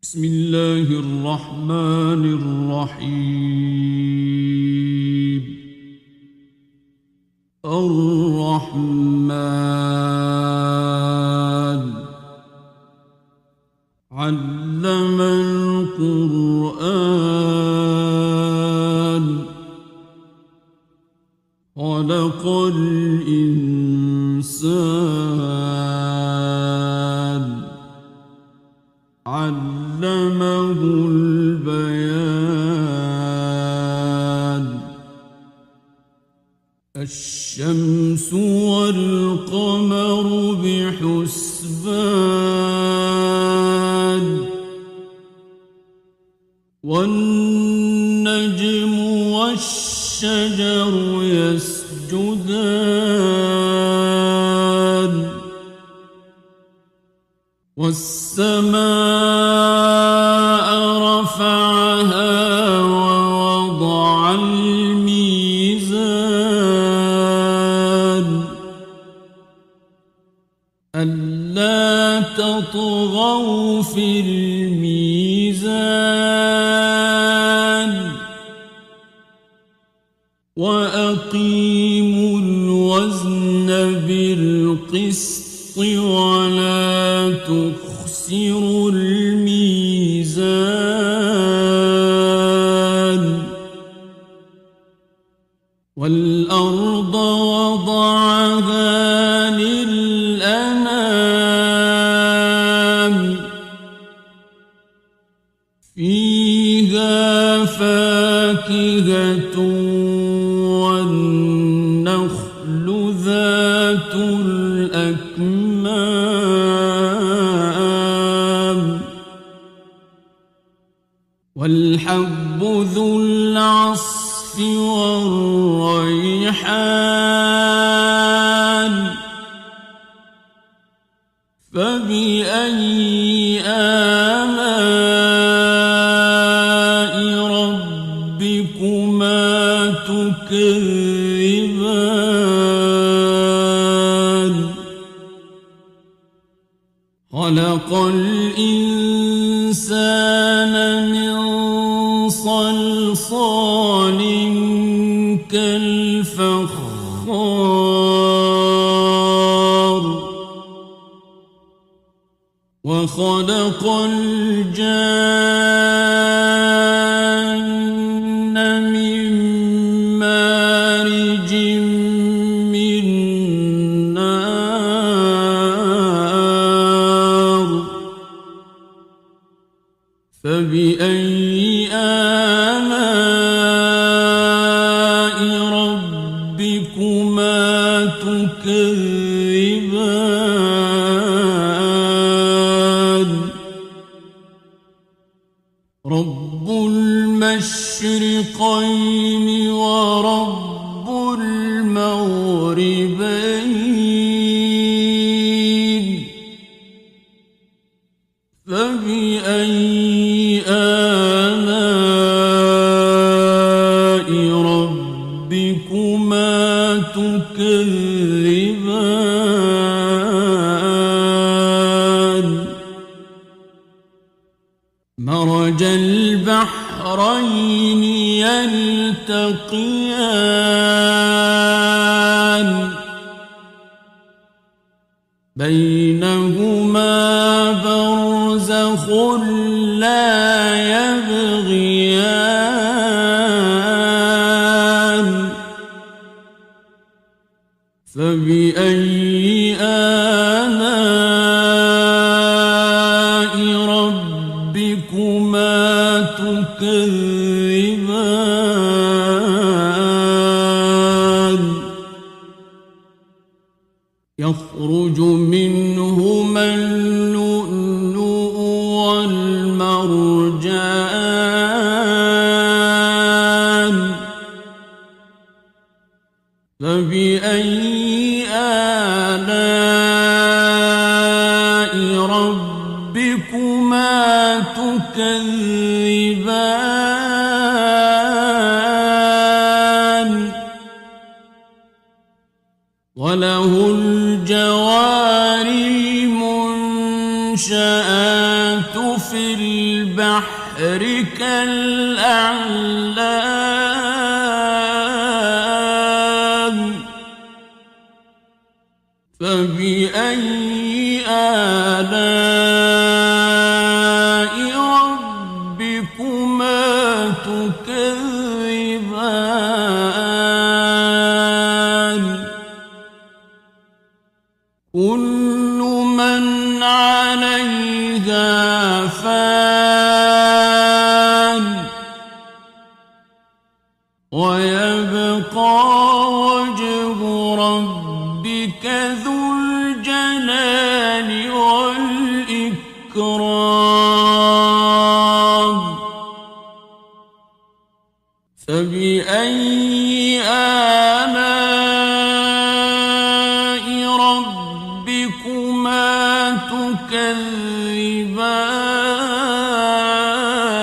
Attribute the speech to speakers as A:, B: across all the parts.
A: بسم الله الرحمن الرحيم. الرحمن علم القرآن خلق الإنسان علمه البيان. الشمس والقمر بحسبان والنجم والشجر يسجدان والسماء رفعها ووضع الميزان ألا تطغوا في الميزان وأقيموا الوزن بالقسط ولا تخسروا الميزان. والأرض وضعها للأنام فيها فاكهة والنخل ذات الأكمام والحب ذو العصف والريحان فبأي آلاء ربكما تكذبان. خلق الإنسان من صلصال كالفخار وخلق الجان من مارج من نار فبأي آلاء ربكما تكذبان. رب المشرقين ورب المغربين فبأي آلاء ربكما تكذبان. مرج البحرين يلتقيان بينهما برزخ لا يبغيان فبأي آلاء ربكما تكذبان. يخرج منهما اللؤلؤ والمرجان فبأي آلاء ربكما تكذبان. وله الجوار المنشآت في البحر كالأعلام فبأي آلاء ربكما تكذبان كل من عليها فان ويبقى وجه ربك ذو الجلال والإكرام فبأي آلاء ربكما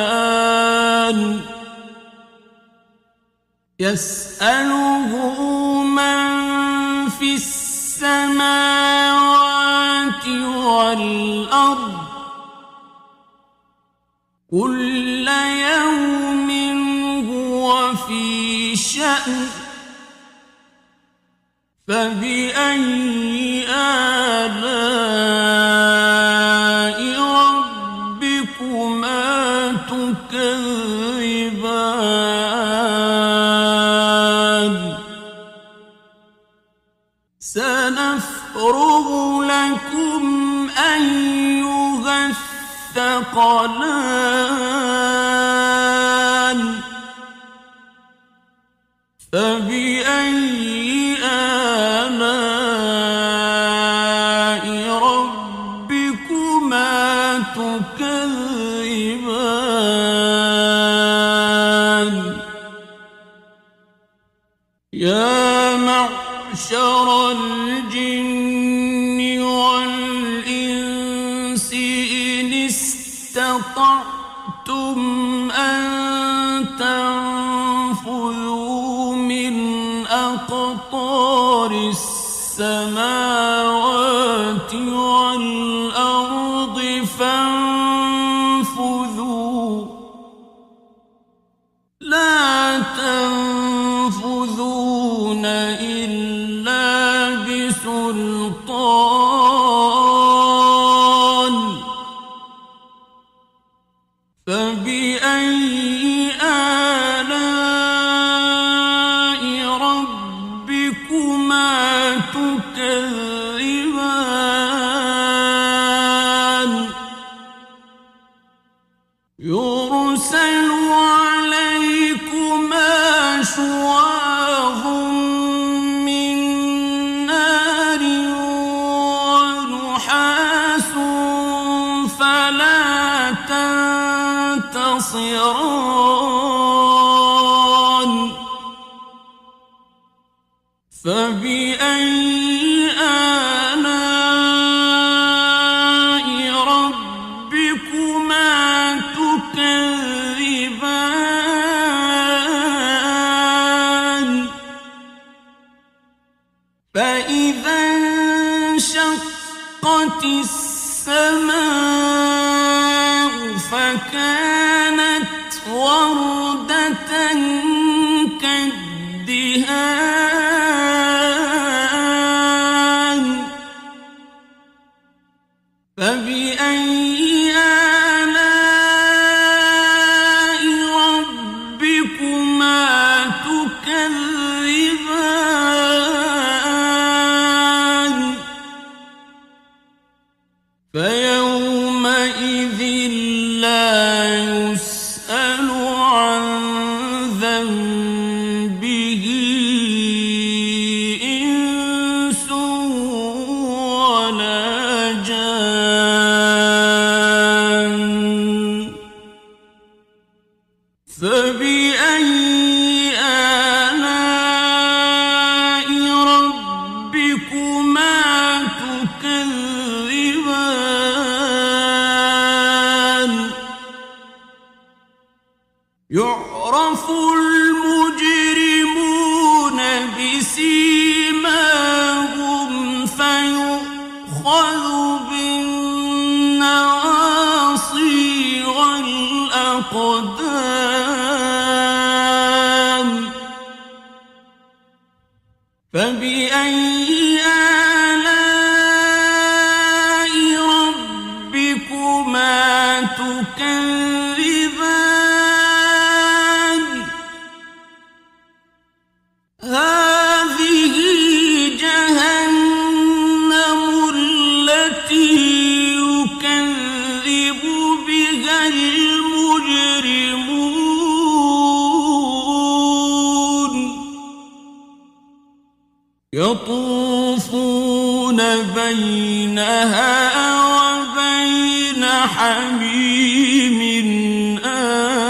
A: تكذبان يسأله من في السماوات والأرض كل يوم هو في شأن فبأي آلاء ربكما تكذبان سنفرغ لكم أيها الثقلان فبأي آلاء ربكما تكذبان يا معشر الجن والإنس إن استطعتم أن تنفذوا من أقطار السماوات والأرض فانفذوا لا تنفذون إلا بسلطان فبأي آلاء ربكما تكذبان يرسل عليكما شواظ من نار ونحاس فلا تنتصران فبأي آلاء ربكما تكذبان فإذا انشقت السماء فكانت وردة كالدهان فبأي آلاء ربكما تكذبان فيومئذ لا يسأل عن ذنبه إنس ولا جان فبأي آلاء ربكما تكذبان يعرف المجرمون بسيماهم فيؤخذ بالنواصي الأقدام فبأي آلاء ربكما تكذبان هذه جهنم التي يكذب بها المجرمون يطوفون بينها وبين حميم آن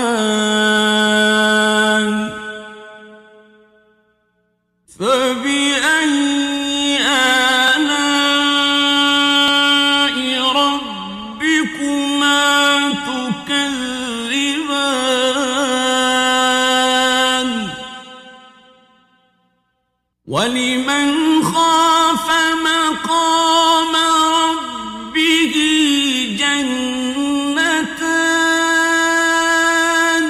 A: فبأي آلاء ربكما تكذبان ولمن خاف مقام ربه جنتان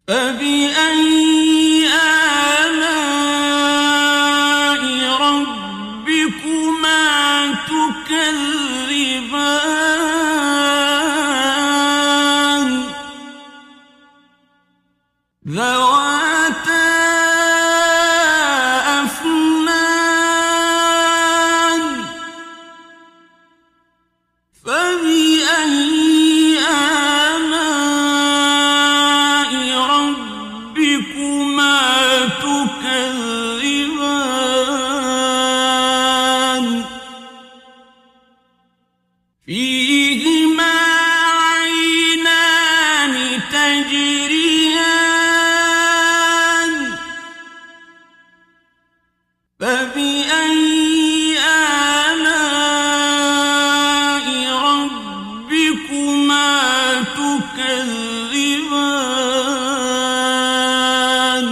A: فبأي آلاء ربكما تكذبان ذواتا أفنان فبأي آلاء ربكما تكذبان فيهما عينان تجريان فبأي آلاء ربكما تكذبان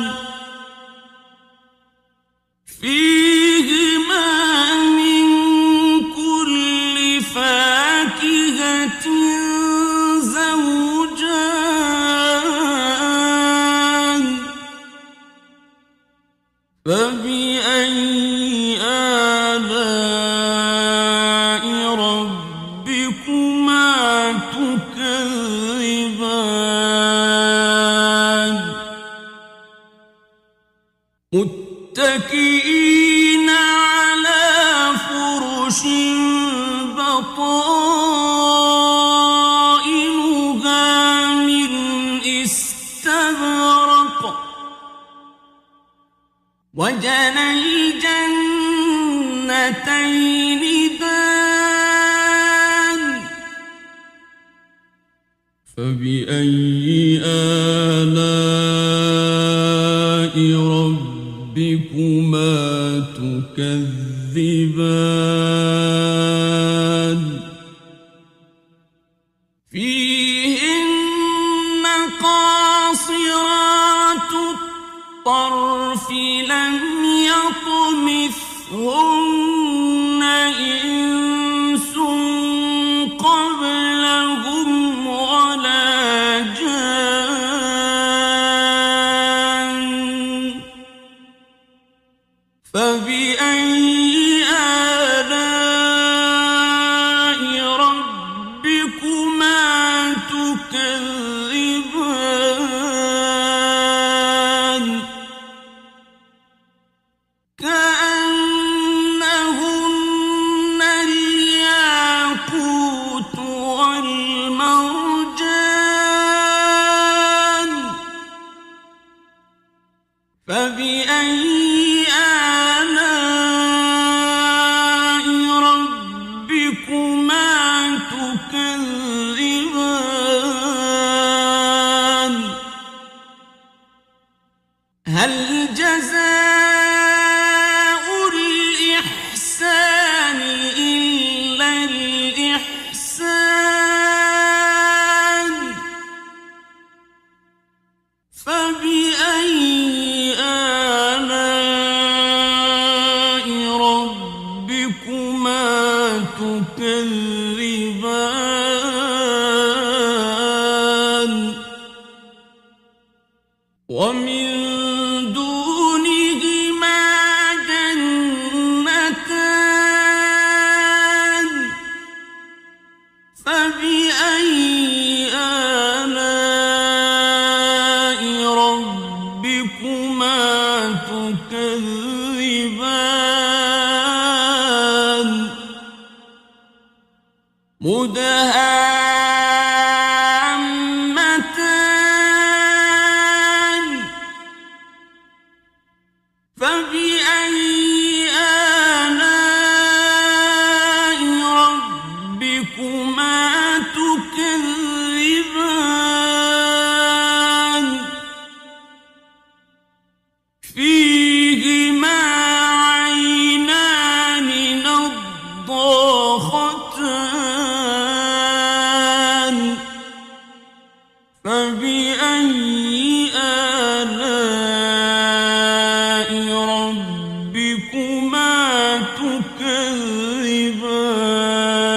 A: فيهما من كل فاكهة زوجان فبأي آلاء ربكما تكذبان متكئين على فرش بطائنها من استبرق وجنى الجنتين دان فبأي آلاء ربكما تكذبان فيهن قاصرات الطرف لم يطمثهن إنس قبلهم ولا جان فبأي آلاء ربكما تكذبان كأنهن الياقوت والمرجان فبأي آلاء ربكما تكذبان هل جزاء الإحسان إلا الإحسان فبأي آلاء ربكما تكذبان ومن دونهما جنتان فبأي آلاء ربكما تكذبان مدهامتان فبأي آلاء ربكما تكذبان فيهما عينان نضاختان فبأي آلاء ربكما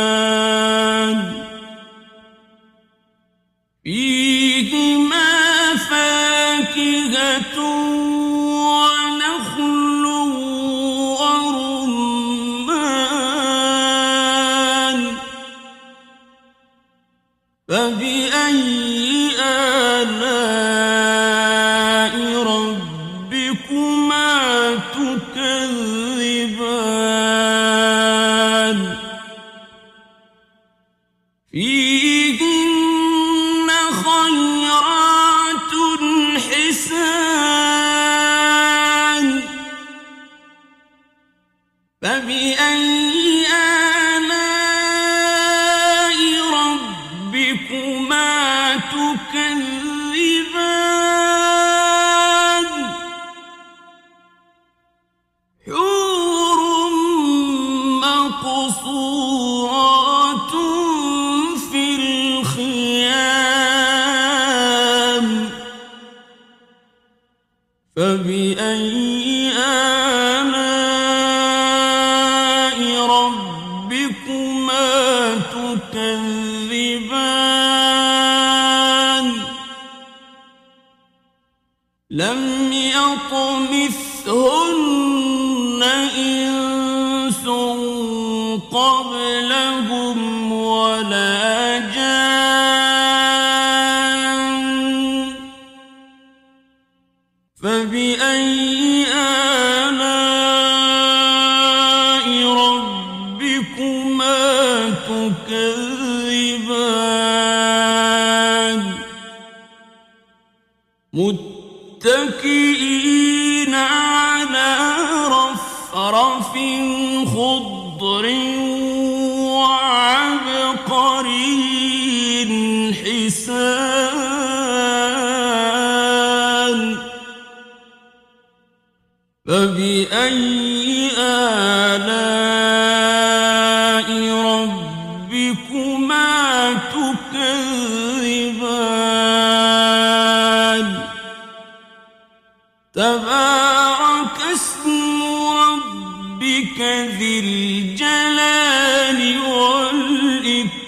A: تكذبان فيهما فاكهة ونخل ورمان فبأي آلاء ربكما تكذبان فيهن خيرات حسان فبأي آلاء ربكما تكذبان حور مقصورات في الخيام فبأي آلاء ربكما تكذبان لم يطمثهن إنس قبلهم ولا جان فبأي آلاء ربكما تكذبان متكئين على رفرف خضر وعبقري حسان فبأي آلاء ربكما تكذبان تبارك اسم ربك ذي الجلال والإكرام